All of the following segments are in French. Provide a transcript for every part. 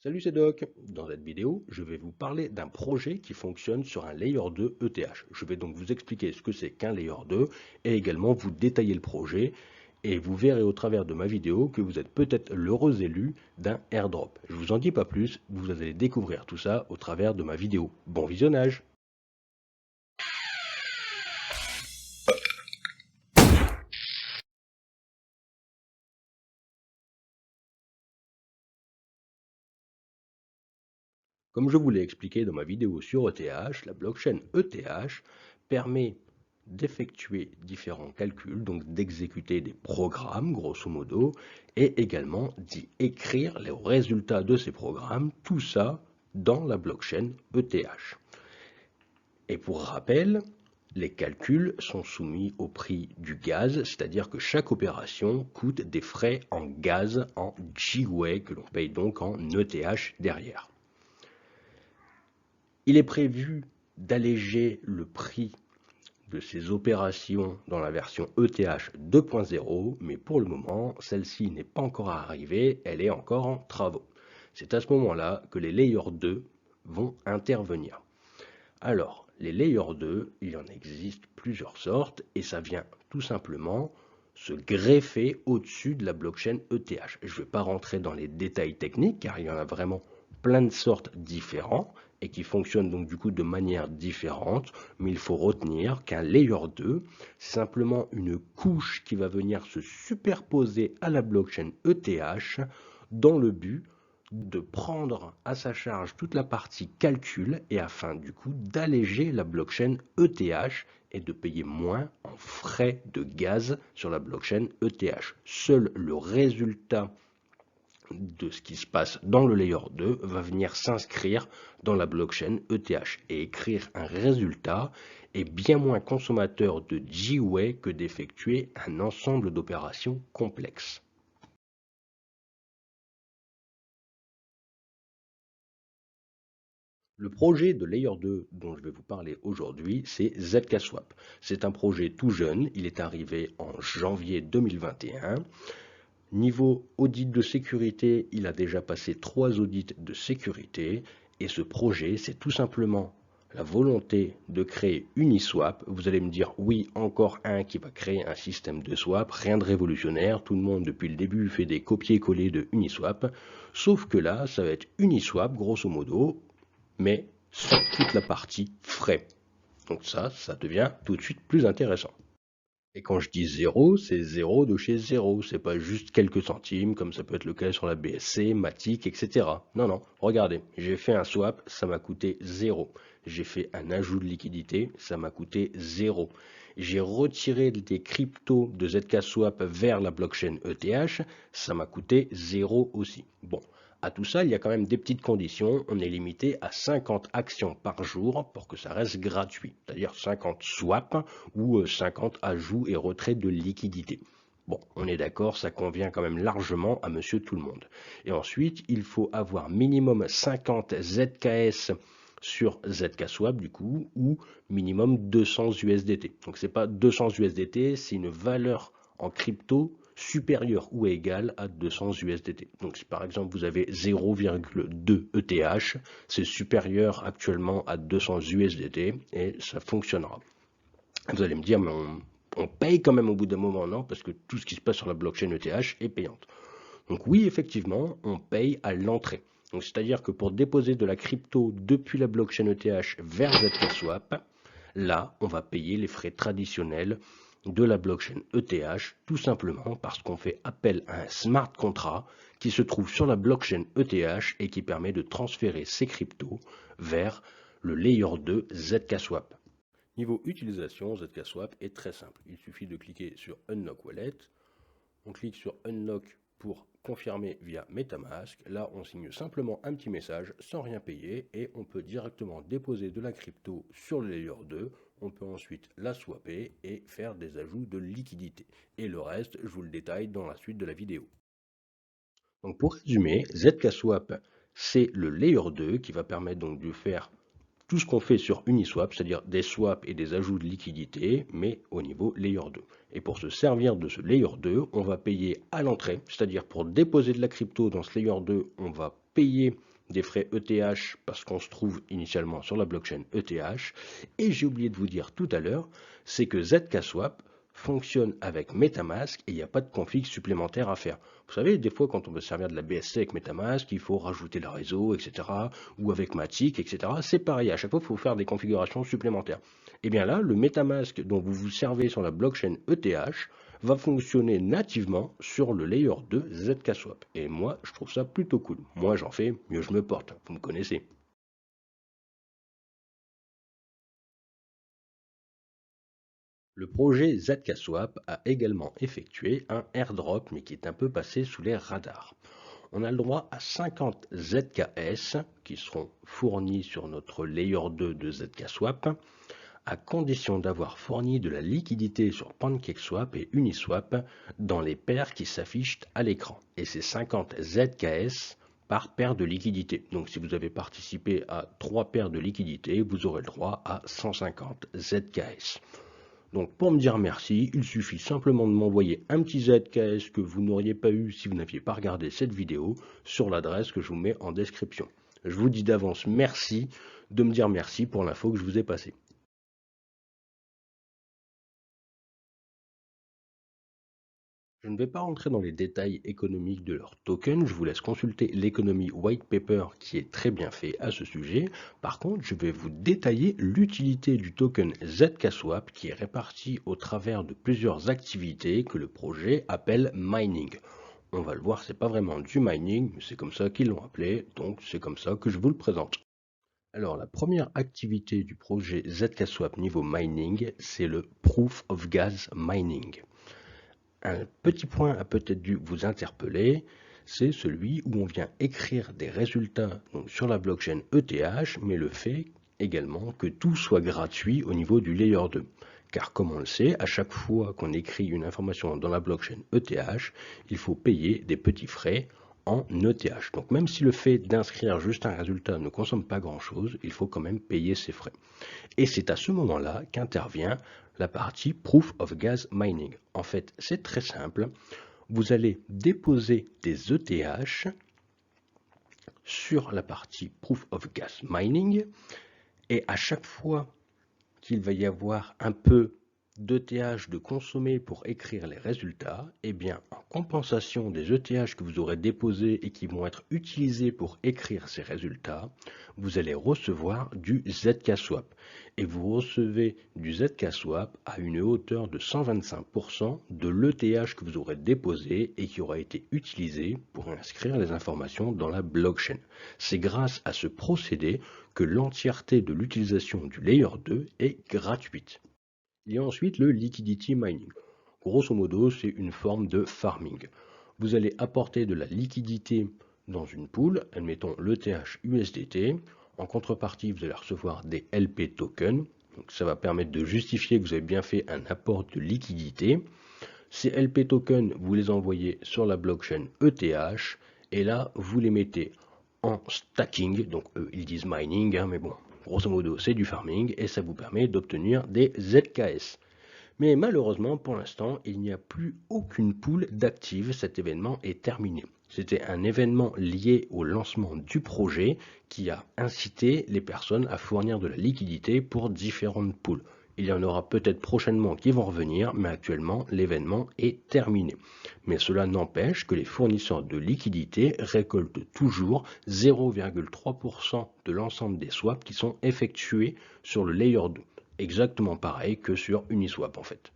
Salut, c'est Doc. Dans cette vidéo, je vais vous parler d'un projet qui fonctionne sur un Layer 2 ETH. Je vais donc vous expliquer ce que c'est qu'un Layer 2 et également vous détailler le projet. Et vous verrez au travers de ma vidéo que vous êtes peut-être l'heureux élu d'un airdrop. Je vous en dis pas plus, vous allez découvrir tout ça au travers de ma vidéo. Bon visionnage! Comme je vous l'ai expliqué dans ma vidéo sur ETH, la blockchain ETH permet d'effectuer différents calculs, donc d'exécuter des programmes, grosso modo, et également d'y écrire les résultats de ces programmes, tout ça dans la blockchain ETH. Et pour rappel, les calculs sont soumis au prix du gaz, c'est-à-dire que chaque opération coûte des frais en gaz, en Gwei, que l'on paye donc en ETH derrière. Il est prévu d'alléger le prix de ces opérations dans la version ETH 2.0, mais pour le moment, celle-ci n'est pas encore arrivée, elle est encore en travaux. C'est à ce moment-là que les Layer 2 vont intervenir. Alors, les Layer 2, il en existe plusieurs sortes, et ça vient tout simplement se greffer au-dessus de la blockchain ETH. Je ne vais pas rentrer dans les détails techniques, car il y en a vraiment plein de sortes différentes, et qui fonctionnent donc du coup de manière différente, mais il faut retenir qu'un Layer 2, c'est simplement une couche qui va venir se superposer à la blockchain ETH dans le but de prendre à sa charge toute la partie calcul et afin du coup d'alléger la blockchain ETH et de payer moins en frais de gaz sur la blockchain ETH. Seul le résultat de ce qui se passe dans le layer 2 va venir s'inscrire dans la blockchain ETH et écrire un résultat est bien moins consommateur de Gwei que d'effectuer un ensemble d'opérations complexes. Le projet de Layer 2 dont je vais vous parler aujourd'hui, c'est ZKSwap. C'est un projet tout jeune, il est arrivé en janvier 2021. Niveau audit de sécurité, il a déjà passé 3 audits de sécurité et ce projet, c'est tout simplement la volonté de créer Uniswap. Vous allez me dire, oui, encore un qui va créer un système de swap, rien de révolutionnaire, tout le monde depuis le début fait des copier-coller de Uniswap, sauf que là, ça va être Uniswap, grosso modo, mais sans toute la partie frais. Donc ça devient tout de suite plus intéressant. Et quand je dis zéro, c'est zéro de chez zéro. C'est pas juste quelques centimes, comme ça peut être le cas sur la BSC, Matic, etc. Non, non, regardez, j'ai fait un swap, ça m'a coûté zéro. J'ai fait un ajout de liquidité, ça m'a coûté zéro. J'ai retiré des cryptos de ZKSwap vers la blockchain ETH, ça m'a coûté zéro aussi. Bon, à tout ça, il y a quand même des petites conditions. On est limité à 50 actions par jour pour que ça reste gratuit, c'est-à-dire 50 swaps ou 50 ajouts et retraits de liquidité. Bon, on est d'accord, ça convient quand même largement à monsieur tout le monde. Et ensuite, il faut avoir minimum 50 ZKS sur ZKSwap du coup, ou minimum 200 USDT. Donc c'est pas 200 USDT, c'est une valeur en crypto supérieure ou égale à 200 USDT. Donc si par exemple vous avez 0,2 ETH, c'est supérieur actuellement à 200 USDT et ça fonctionnera. Vous allez me dire, mais on paye quand même au bout d'un moment, non? Parce que tout ce qui se passe sur la blockchain ETH est payante. Donc oui, effectivement, on paye à l'entrée. Donc c'est-à-dire que pour déposer de la crypto depuis la blockchain ETH vers ZKSwap, là, on va payer les frais traditionnels de la blockchain ETH, tout simplement parce qu'on fait appel à un smart contract qui se trouve sur la blockchain ETH et qui permet de transférer ces cryptos vers le layer 2 ZKSwap. Niveau utilisation, ZKSwap est très simple. Il suffit de cliquer sur Unlock Wallet. On clique sur Unlock pour confirmer via MetaMask. Là, on signe simplement un petit message sans rien payer et on peut directement déposer de la crypto sur le layer 2. On peut ensuite la swapper et faire des ajouts de liquidité. Et le reste, je vous le détaille dans la suite de la vidéo. Donc pour résumer, ZKSwap, c'est le layer 2 qui va permettre donc de faire tout ce qu'on fait sur Uniswap, c'est-à-dire des swaps et des ajouts de liquidité, mais au niveau layer 2. Et pour se servir de ce layer 2, on va payer à l'entrée, c'est-à-dire pour déposer de la crypto dans ce layer 2, on va payer des frais ETH parce qu'on se trouve initialement sur la blockchain ETH. Et j'ai oublié de vous dire tout à l'heure, c'est que ZK-Swap fonctionne avec MetaMask et il n'y a pas de config supplémentaire à faire. Vous savez, des fois, quand on veut servir de la BSC avec MetaMask, il faut rajouter le réseau, etc. Ou avec Matic, etc. C'est pareil, à chaque fois, il faut faire des configurations supplémentaires. Et bien là, le MetaMask dont vous vous servez sur la blockchain ETH va fonctionner nativement sur le layer 2 ZK-Swap. Et moi, je trouve ça plutôt cool. Moi, j'en fais, mieux je me porte. Vous me connaissez. Le projet ZK-Swap a également effectué un airdrop, mais qui est un peu passé sous les radars. On a le droit à 50 ZKS qui seront fournis sur notre layer 2 de ZK-Swap, à condition d'avoir fourni de la liquidité sur PancakeSwap et Uniswap dans les paires qui s'affichent à l'écran. Et c'est 50 ZKS par paire de liquidité. Donc si vous avez participé à 3 paires de liquidité, vous aurez le droit à 150 ZKS. Donc pour me dire merci, il suffit simplement de m'envoyer un petit ZKS que vous n'auriez pas eu si vous n'aviez pas regardé cette vidéo sur l'adresse que je vous mets en description. Je vous dis d'avance merci de me dire merci pour l'info que je vous ai passée. Je ne vais pas rentrer dans les détails économiques de leur token, je vous laisse consulter l'économie white paper qui est très bien fait à ce sujet. Par contre, je vais vous détailler l'utilité du token ZK-Swap qui est réparti au travers de plusieurs activités que le projet appelle mining. On va le voir, c'est pas vraiment du mining, mais c'est comme ça qu'ils l'ont appelé, donc c'est comme ça que je vous le présente. Alors, la première activité du projet ZK-Swap niveau mining, c'est le Proof of Gas Mining. Un petit point a peut-être dû vous interpeller, c'est celui où on vient écrire des résultats donc, sur la blockchain ETH, mais le fait également que tout soit gratuit au niveau du layer 2. Car comme on le sait, à chaque fois qu'on écrit une information dans la blockchain ETH, il faut payer des petits frais en ETH. Donc même si le fait d'inscrire juste un résultat ne consomme pas grand-chose, il faut quand même payer ses frais. Et c'est à ce moment-là qu'intervient la partie Proof of Gas Mining. En fait, c'est très simple. Vous allez déposer des ETH sur la partie Proof of Gas Mining et à chaque fois qu'il va y avoir un peu d'ETH de consommer pour écrire les résultats, et bien en compensation des ETH que vous aurez déposés et qui vont être utilisés pour écrire ces résultats, vous allez recevoir du ZK-Swap. Et vous recevez du ZK-Swap à une hauteur de 125% de l'ETH que vous aurez déposé et qui aura été utilisé pour inscrire les informations dans la blockchain. C'est grâce à ce procédé que l'entièreté de l'utilisation du layer 2 est gratuite. Il y a ensuite le liquidity mining. Grosso modo, c'est une forme de farming. Vous allez apporter de la liquidité dans une pool, admettons l'ETH USDT. En contrepartie, vous allez recevoir des LP tokens. Donc ça va permettre de justifier que vous avez bien fait un apport de liquidité. Ces LP tokens, vous les envoyez sur la blockchain ETH et là, vous les mettez en stacking. Donc eux, ils disent mining, mais bon, grosso modo, c'est du farming et ça vous permet d'obtenir des ZKS. Mais malheureusement, pour l'instant, il n'y a plus aucune pool d'actifs. Cet événement est terminé. C'était un événement lié au lancement du projet qui a incité les personnes à fournir de la liquidité pour différentes pools. Il y en aura peut-être prochainement qui vont revenir, mais actuellement, l'événement est terminé. Mais cela n'empêche que les fournisseurs de liquidité récoltent toujours 0,3% de l'ensemble des swaps qui sont effectués sur le layer 2. Exactement pareil que sur Uniswap en fait.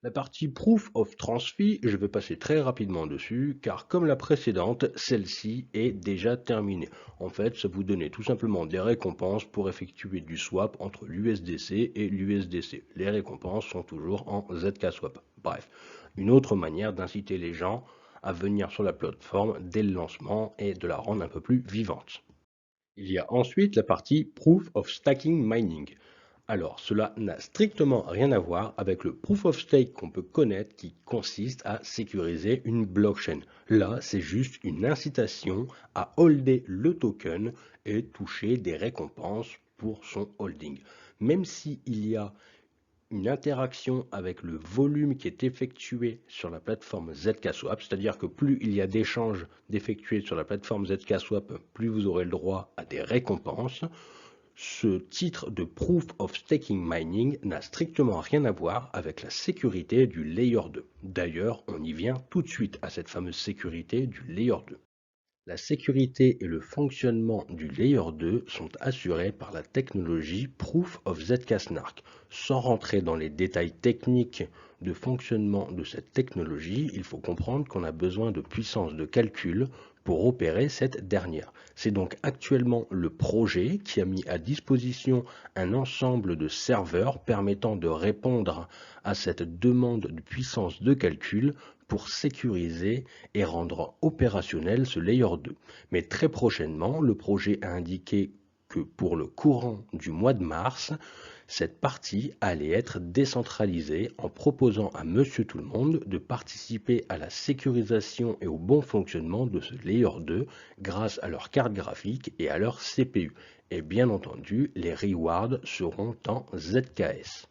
La partie Proof of Transfer, je vais passer très rapidement dessus, car comme la précédente, celle-ci est déjà terminée. En fait, ça vous donnait tout simplement des récompenses pour effectuer du swap entre l'USDC et l'USDC. Les récompenses sont toujours en ZK-Swap. Bref, une autre manière d'inciter les gens à venir sur la plateforme dès le lancement et de la rendre un peu plus vivante. Il y a ensuite la partie Proof of Stacking Mining. Alors, cela n'a strictement rien à voir avec le proof of stake qu'on peut connaître qui consiste à sécuriser une blockchain. Là, c'est juste une incitation à holder le token et toucher des récompenses pour son holding. Même s'il y a une interaction avec le volume qui est effectué sur la plateforme ZKSwap, c'est-à-dire que plus il y a d'échanges d'effectués sur la plateforme ZKSwap, plus vous aurez le droit à des récompenses. Ce titre de Proof of Staking Mining n'a strictement rien à voir avec la sécurité du Layer 2. D'ailleurs, on y vient tout de suite à cette fameuse sécurité du Layer 2. La sécurité et le fonctionnement du Layer 2 sont assurés par la technologie Proof of ZK-SNARK. Sans rentrer dans les détails techniques de fonctionnement de cette technologie, il faut comprendre qu'on a besoin de puissance de calcul pour opérer cette dernière. C'est donc actuellement le projet qui a mis à disposition un ensemble de serveurs permettant de répondre à cette demande de puissance de calcul pour sécuriser et rendre opérationnel ce Layer 2. Mais très prochainement, le projet a indiqué que pour le courant du mois de mars, cette partie allait être décentralisée en proposant à Monsieur Tout-le-Monde de participer à la sécurisation et au bon fonctionnement de ce Layer 2 grâce à leur carte graphique et à leur CPU. Et bien entendu, les rewards seront en ZKS.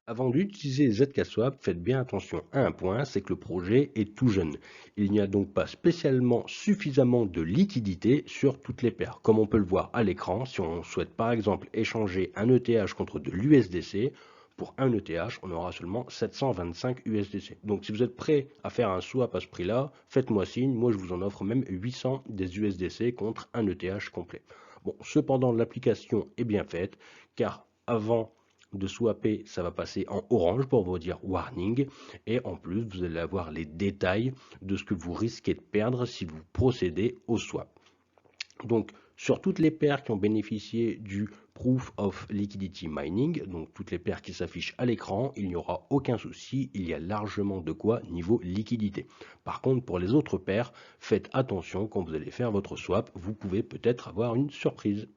Avant d'utiliser ZKSwap, faites bien attention à un point, c'est que le projet est tout jeune. Il n'y a donc pas spécialement suffisamment de liquidité sur toutes les paires. Comme on peut le voir à l'écran, si on souhaite par exemple échanger un ETH contre de l'USDC, pour un ETH, on aura seulement 725 USDC. Donc si vous êtes prêt à faire un swap à ce prix-là, faites-moi signe, moi je vous en offre même 800 des USDC contre un ETH complet. Bon, cependant l'application est bien faite, car avant de swapper, ça va passer en orange pour vous dire warning, et en plus vous allez avoir les détails de ce que vous risquez de perdre si vous procédez au swap. Donc sur toutes les paires qui ont bénéficié du Proof of Liquidity Mining, donc toutes les paires qui s'affichent à l'écran, il n'y aura aucun souci, il y a largement de quoi niveau liquidité. Par contre, pour les autres paires, faites attention quand vous allez faire votre swap, vous pouvez peut-être avoir une surprise.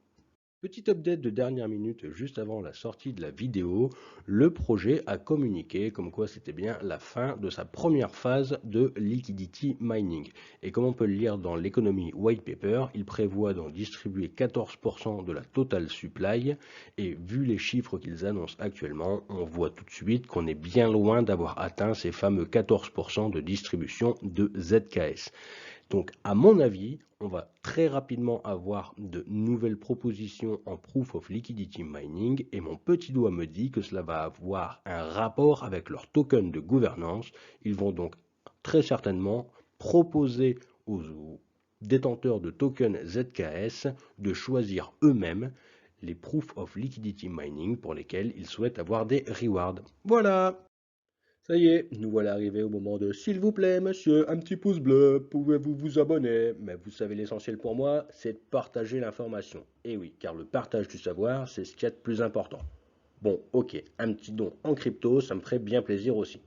Petit update de dernière minute juste avant la sortie de la vidéo, le projet a communiqué comme quoi c'était bien la fin de sa première phase de liquidity mining. Et comme on peut le lire dans l'économie white paper, il prévoit d'en distribuer 14% de la total supply et vu les chiffres qu'ils annoncent actuellement, on voit tout de suite qu'on est bien loin d'avoir atteint ces fameux 14% de distribution de ZKS. Donc, à mon avis, on va très rapidement avoir de nouvelles propositions en Proof of Liquidity Mining et mon petit doigt me dit que cela va avoir un rapport avec leur token de gouvernance. Ils vont donc très certainement proposer aux détenteurs de tokens ZKS de choisir eux-mêmes les Proof of Liquidity Mining pour lesquels ils souhaitent avoir des rewards. Voilà! Ça y est, nous voilà arrivés au moment de s'il vous plaît, monsieur, un petit pouce bleu, pouvez-vous vous abonner? Mais vous savez, l'essentiel pour moi, c'est de partager l'information. Et oui, car le partage du savoir, c'est ce qu'il y a de plus important. Bon, ok, un petit don en crypto, ça me ferait bien plaisir aussi.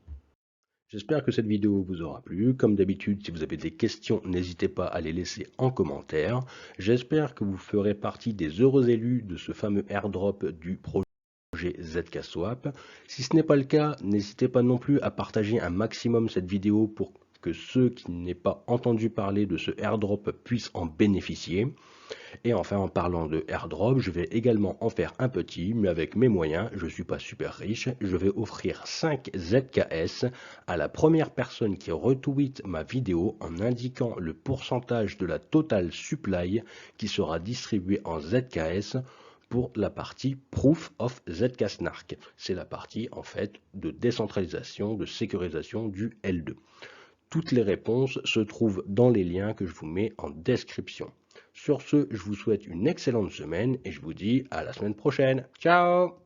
J'espère que cette vidéo vous aura plu. Comme d'habitude, si vous avez des questions, n'hésitez pas à les laisser en commentaire. J'espère que vous ferez partie des heureux élus de ce fameux airdrop du projet ZKSwap. Si ce n'est pas le cas, n'hésitez pas non plus à partager un maximum cette vidéo pour que ceux qui n'aient pas entendu parler de ce airdrop puissent en bénéficier. Et enfin, en parlant de airdrop, je vais également en faire un petit, mais avec mes moyens, je ne suis pas super riche, je vais offrir 5 ZKS à la première personne qui retweet ma vidéo en indiquant le pourcentage de la total supply qui sera distribué en ZKS pour la partie Proof of ZK-SNARK. C'est la partie en fait de décentralisation, de sécurisation du L2. Toutes les réponses se trouvent dans les liens que je vous mets en description. Sur ce, je vous souhaite une excellente semaine et je vous dis à la semaine prochaine. Ciao!